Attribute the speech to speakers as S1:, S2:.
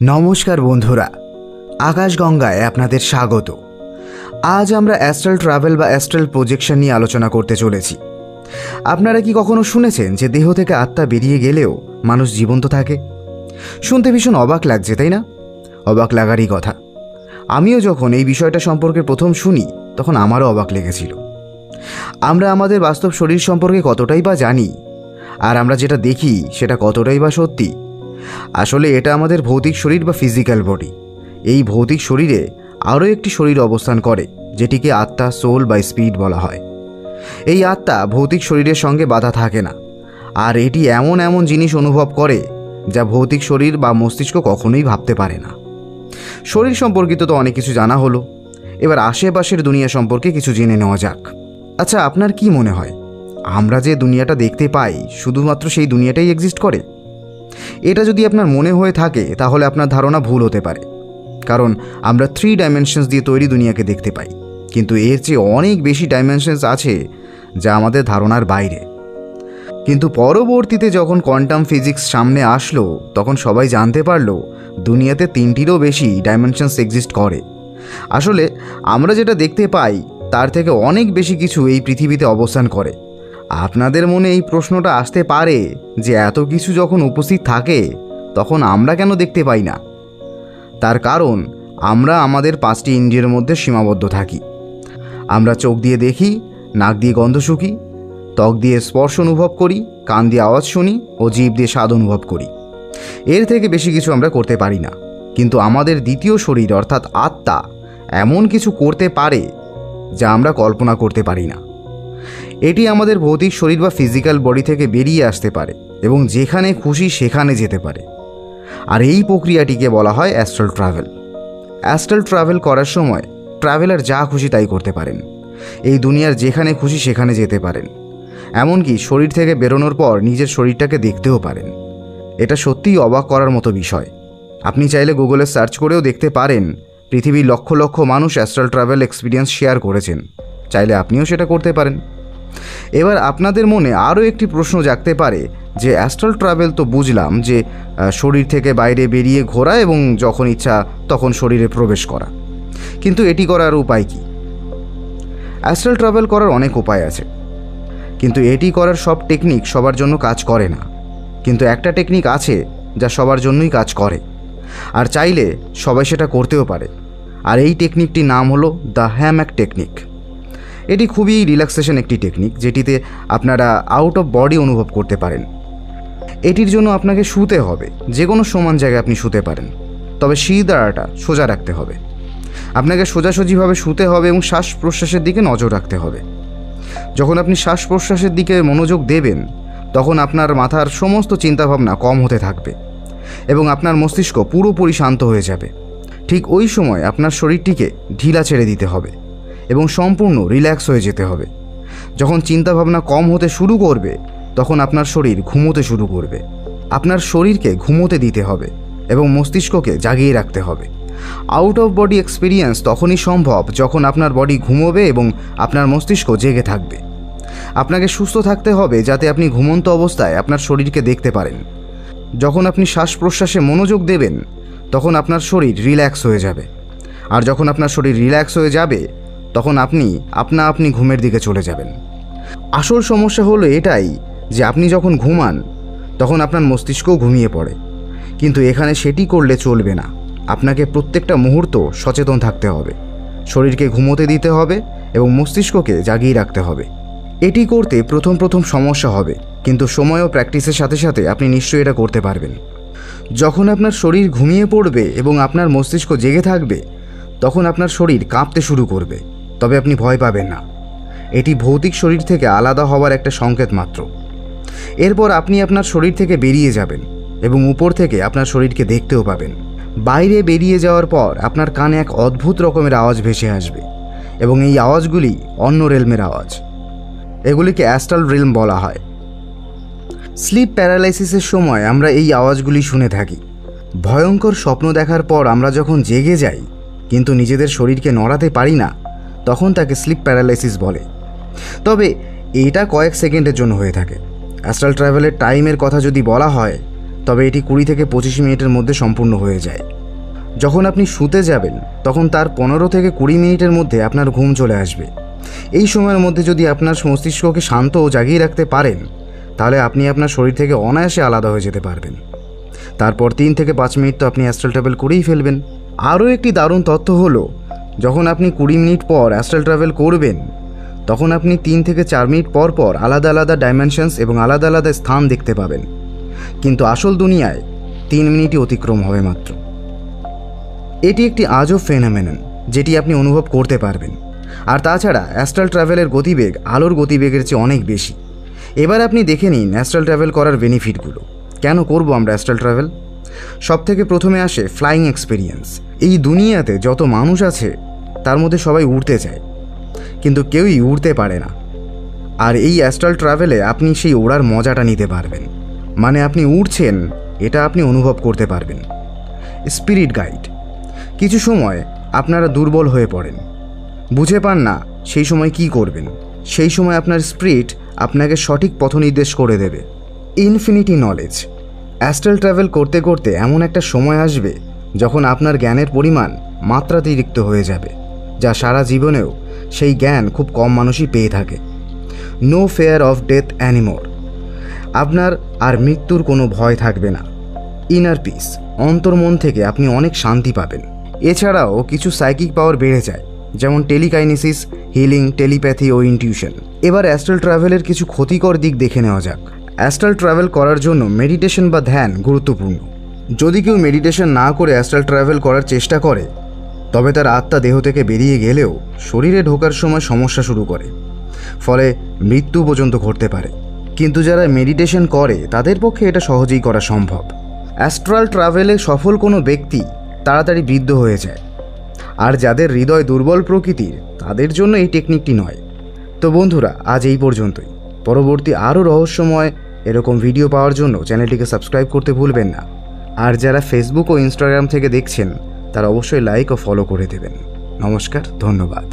S1: নমস্কার বন্ধুরা, আকাশগঙ্গায় আপনাদের স্বাগত। আজ আমরা অ্যাস্ট্রাল ট্রাভেল বা অ্যাস্ট্রাল প্রজেকশন নিয়ে আলোচনা করতে চলেছি। আপনারা কি কখনো শুনেছেন যে দেহ থেকে আত্মা বেরিয়ে গেলেও মানুষ জীবন্ত থাকে? শুনতে ভীষণ অবাক লাগছে, তাই না? অবাক লাগারই কথা। আমিও যখন এই বিষয়টা সম্পর্কে প্রথম শুনি তখন আমারও অবাক লেগেছিল। আমরা আমাদের বাস্তব শরীর সম্পর্কে কতটাই বা জানি, আর আমরা যেটা দেখি সেটা কতটাই বা সত্যি? আসলে এটা আমাদের ভৌতিক শরীর বা ফিজিক্যাল বডি। এই ভৌতিক শরীরে আরও একটি শরীর অবস্থান করে, যেটিকে আত্মা, সোল বা স্পিরিট বলা হয়। এই আত্মা ভৌতিক শরীরের সঙ্গে বাধা থাকে না, আর এটি এমন এমন জিনিস অনুভব করে যা ভৌতিক শরীর বা মস্তিষ্ক কখনোই ভাবতে পারে না। শরীর সম্পর্কিত তো অনেক কিছু জানা হলো, এবার আশেপাশের দুনিয়া সম্পর্কে কিছু জেনে নেওয়া যাক। আচ্ছা, আপনার কি মনে হয় আমরা যে দুনিয়াটা দেখতে পাই শুধুমাত্র সেই দুনিয়াটাই এক্সিস্ট করে? এটা যদি আপনার মনে হয়ে থাকে তাহলে আপনার ধারণা ভুল হতে পারে, কারণ আমরা 3 ডাইমেনশনস দিয়ে তৈরি দুনিয়াকে দেখতে পাই, কিন্তু এর চেয়ে অনেক বেশি ডাইমেনশনস আছে যা আমাদের ধারণার বাইরে। কিন্তু পরবর্তীতে যখন কোয়ান্টাম ফিজিক্স সামনে আসলো তখন সবাই জানতে পারলো দুনিয়াতে 3টিরও বেশি ডাইমেনশনস এক্সিস্ট করে। আসলে আমরা যেটা দেখতে পাই তার থেকে অনেক বেশি কিছু এই পৃথিবীতে অবস্থান করে। আপনাদের মনে এই প্রশ্নটা আসতে পারে যে এত কিছু যখন উপস্থিত থাকে তখন আমরা কেন দেখতে পাই না? তার কারণ আমরা আমাদের 5টি ইন্দ্রিয়ের মধ্যে সীমাবদ্ধ থাকি। আমরা চোখ দিয়ে দেখি, নাক দিয়ে গন্ধ শুঁকি, ত্বক দিয়ে স্পর্শ অনুভব করি, কান দিয়ে আওয়াজ শুনি ও জিভ দিয়ে স্বাদ অনুভব করি। এর থেকে বেশি কিছু আমরা করতে পারি না। কিন্তু আমাদের দ্বিতীয় শরীর অর্থাৎ আত্মা এমন কিছু করতে পারে যা আমরা কল্পনা করতে পারি না। এটি আমাদের ভৌতিক শরীর বা ফিজিক্যাল বডি থেকে বেরিয়ে আসতে পারে এবং যেখানে খুশি সেখানে যেতে পারে। আর এই প্রক্রিয়াটিকে বলা হয় অ্যাস্ট্রাল ট্রাভেল। অ্যাস্ট্রাল ট্রাভেল করার সময় ট্রাভেলার যা খুশি তাই করতে পারেন। এই দুনিয়ার যেখানে খুশি সেখানে যেতে পারেন, এমনকি শরীর থেকে বেরোনোর পর নিজের শরীরটাকে দেখতেও পারেন। এটা সত্যিই অবাক করার মতো বিষয়। আপনি চাইলে গুগলে সার্চ করেও দেখতে পারেন। পৃথিবীর লক্ষ লক্ষ মানুষ অ্যাস্ট্রাল ট্রাভেল এক্সপিরিয়েন্স শেয়ার করেছেন। চাইলে আপনিও সেটা করতে পারেন। এবার আপনাদের মনে আরও একটি প্রশ্ন জাগতে পারে যে অ্যাস্ট্রাল ট্রাভেল তো বুঝলাম যে শরীর থেকে বাইরে বেরিয়ে ঘোরা এবং যখন ইচ্ছা তখন শরীরে প্রবেশ করা, কিন্তু এটি করার উপায় কি? অ্যাস্ট্রাল ট্রাভেল করার অনেক উপায় আছে, কিন্তু এটি করার সব টেকনিক সবার জন্য কাজ করে না। কিন্তু একটা টেকনিক আছে যা সবার জন্যই কাজ করে, আর চাইলে সবাই সেটা করতেও পারে। আর এই টেকনিকটির নাম হলো দ্য হ্যামক টেকনিক। এটি খুবই রিল্যাক্সেশন একটি টেকনিক, যেটিতে আপনারা আউট অফ বডি অনুভব করতে পারেন। এটির জন্য আপনাকে শুতে হবে, যে কোনো সমান জায়গায় আপনি শুতে পারেন, তবে শিরদাঁড়াটা সোজা রাখতে হবে। আপনাকে সোজাসুজিভাবে শুতে হবে এবং শ্বাস প্রশ্বাসের দিকে নজর রাখতে হবে। যখন আপনি শ্বাস প্রশ্বাসের দিকে মনোযোগ দেবেন তখন আপনার মাথার সমস্ত চিন্তাভাবনা কম হতে থাকবে এবং আপনার মস্তিষ্ক পুরোপুরি শান্ত হয়ে যাবে। ঠিক ওই সময় আপনার শরীরটিকে ঢিলা ছেড়ে দিতে হবে এবং সম্পূর্ণ রিল্যাক্স হয়ে যেতে হবে। যখন চিন্তাভাবনা কম হতে শুরু করবে তখন আপনার শরীর ঘুমোতে শুরু করবে। আপনার শরীরকে ঘুমোতে দিতে হবে এবং মস্তিষ্ককে জাগিয়ে রাখতে হবে। আউট অফ বডি এক্সপিরিয়েন্স তখনই সম্ভব যখন আপনার বডি ঘুমোবে এবং আপনার মস্তিষ্ক জেগে থাকবে। আপনাকে সুস্থ থাকতে হবে যাতে আপনি ঘুমন্ত অবস্থায় আপনার শরীরকে দেখতে পারেন। যখন আপনি শ্বাস প্রশ্বাসে মনোযোগ দেবেন তখন আপনার শরীর রিল্যাক্স হয়ে যাবে, আর যখন আপনার শরীর রিল্যাক্স হয়ে যাবে তখন আপনি আপনি ঘুমের দিকে চলে যাবেন। আসল সমস্যা হলো এটাই যে আপনি যখন ঘুমান তখন আপনার মস্তিষ্কও ঘুমিয়ে পড়ে, কিন্তু এখানে সেটি করলে চলবে না। আপনাকে প্রত্যেকটা মুহূর্ত সচেতন থাকতে হবে, শরীরকে ঘুমোতে দিতে হবে এবং মস্তিষ্ককে জাগিয়ে রাখতে হবে। এটি করতে প্রথম সমস্যা হবে, কিন্তু সময় ও প্র্যাকটিসের সাথে সাথে আপনি নিশ্চয়ই এটা করতে পারবেন। যখন আপনার শরীর ঘুমিয়ে পড়বে এবং আপনার মস্তিষ্ক জেগে থাকবে তখন আপনার শরীর কাঁপতে শুরু করবে, তবে আপনি ভয় পাবেন না। এটি ভৌতিক শরীর থেকে আলাদা হওয়ার একটা সংকেত মাত্র। এরপর আপনি আপনার শরীর থেকে বেরিয়ে যাবেন এবং উপর থেকে আপনার শরীরকে দেখতেও পাবেন। বাইরে বেরিয়ে যাওয়ার পর আপনার কানে এক অদ্ভুত রকমের আওয়াজ ভেসে আসবে এবং এই আওয়াজগুলি অন্য রেলমের আওয়াজ। এগুলিকে অ্যাস্ট্রাল রিলম বলা হয়। স্লিপ প্যারালাইসিসের সময় আমরা এই আওয়াজগুলি শুনে থাকি। ভয়ঙ্কর স্বপ্ন দেখার পর আমরা যখন জেগে যাই কিন্তু নিজেদের শরীরকে নড়াতে পারি না, তখন তাকে স্লিপ প্যারালাইসিস বলে। তবে এটা কয়েক সেকেন্ডের জন্য হয়ে থাকে। অ্যাস্ট্রাল ট্রাভেলের টাইমের কথা যদি বলা হয় তবে এটি 20 থেকে 25 মিনিটের মধ্যে সম্পূর্ণ হয়ে যায়। যখন আপনি শুতে যাবেন তখন তার 15 থেকে 20 মিনিটের মধ্যে আপনার ঘুম চলে আসবে। এই সময়ের মধ্যে যদি আপনার মস্তিষ্ককে শান্ত ও জাগিয়ে রাখতে পারেন তাহলে আপনি আপনার শরীর থেকে অনায়াসে আলাদা হয়ে যেতে পারবেন। তারপর 3 থেকে 5 মিনিট তো আপনি অ্যাস্ট্রাল ট্রাভেল করেই ফেলবেন। আরও একটি দারুণ তথ্য হলো, যখন আপনি 20 মিনিট পর অ্যাস্ট্রাল ট্রাভেল করবেন তখন আপনি 3 থেকে 4 মিনিট পর পর আলাদা আলাদা ডাইমেনশনস এবং আলাদা আলাদা স্থান দেখতে পাবেন। কিন্তু আসল দুনিয়ায় 3 মিনিটই অতিক্রম হবে মাত্র। এটি একটি আজব ফেনোমেনন যেটি আপনি অনুভব করতে পারবেন। আর তাছাড়া অ্যাস্ট্রাল ট্রাভেলের গতিবেগ আলোর গতিবেগের চেয়ে অনেক বেশি। এবার আপনি দেখে নিন অ্যাস্ট্রাল ট্রাভেল করার বেনিফিটগুলো। কেন করব আমরা অ্যাস্ট্রাল ট্রাভেল? সবথেকে প্রথমে আসে ফ্লাইং এক্সপিরিয়েন্স। এই দুনিয়াতে যত মানুষ আছে তার মধ্যে সবাই উড়তে চায়, কিন্তু কেউই উড়তে পারে না। আর এই অ্যাস্ট্রাল ট্রাভেলে আপনি সেই ওড়ার মজাটা নিতে পারবেন, মানে আপনি উড়ছেন এটা আপনি অনুভব করতে পারবেন। Spirit guide. কিছু সময় আপনারা দুর্বল হয়ে পড়েন, বুঝে পান না সেই সময় কি করবেন। সেই সময় আপনার স্পিরিট আপনাকে সঠিক পথ নির্দেশ করে দেবে। Infinity knowledge. অ্যাস্ট্রাল ট্রাভেল করতে করতে এমন একটা সময় আসবে যখন আপনার জ্ঞানের পরিমাণ মাত্রাতিরিক্ত হয়ে যাবে, যা সারা জীবনেও সেই জ্ঞান খুব কম মানুষই পেয়ে থাকে। No fear of death anymore. আপনার আর মৃত্যুর কোনো ভয় থাকবে না। Inner piece. অন্তর্মন থেকে আপনি অনেক শান্তি পাবেন। এছাড়াও কিছু সাইকিক পাওয়ার বেড়ে যায়, যেমন টেলিকাইনেসিস, হিলিং, টেলিপ্যাথি ও ইনটিউশন। এবার অ্যাস্ট্রাল ট্রাভেলের কিছু ক্ষতিকর দিক দেখে নেওয়া যাক। অ্যাস্ট্রাল ট্রাভেল করার জন্য মেডিটেশন বা ধ্যান গুরুত্বপূর্ণ। যদি কেউ মেডিটেশন না করে অ্যাস্ট্রাল ট্রাভেল করার চেষ্টা করে তবে তার আত্মা দেহ থেকে বেরিয়ে গেলেও শরীরে ঢোকার সময় সমস্যা শুরু করে, ফলে মৃত্যু পর্যন্ত ঘটতে পারে। কিন্তু যারা মেডিটেশন করে তাদের পক্ষে এটা সহজেই করা সম্ভব। অ্যাস্ট্রাল ট্রাভেলে সফল কোনো ব্যক্তি তাড়াতাড়ি বৃদ্ধ হয়ে যায়, আর যাদের হৃদয় দুর্বল প্রকৃতির তাদের জন্য এই টেকনিকটি নয়। তো বন্ধুরা, আজ এই পর্যন্তই। পরবর্তী আরও রহস্যময় এরকম ভিডিও পাওয়ার জন্য চ্যানেলটিকে সাবস্ক্রাইব করতে ভুলবেন না। আর যারা ফেসবুক ও ইনস্টাগ্রাম থেকে দেখছেন তারা অবশ্যই লাইক ও ফলো করে দেবেন। নমস্কার, ধন্যবাদ।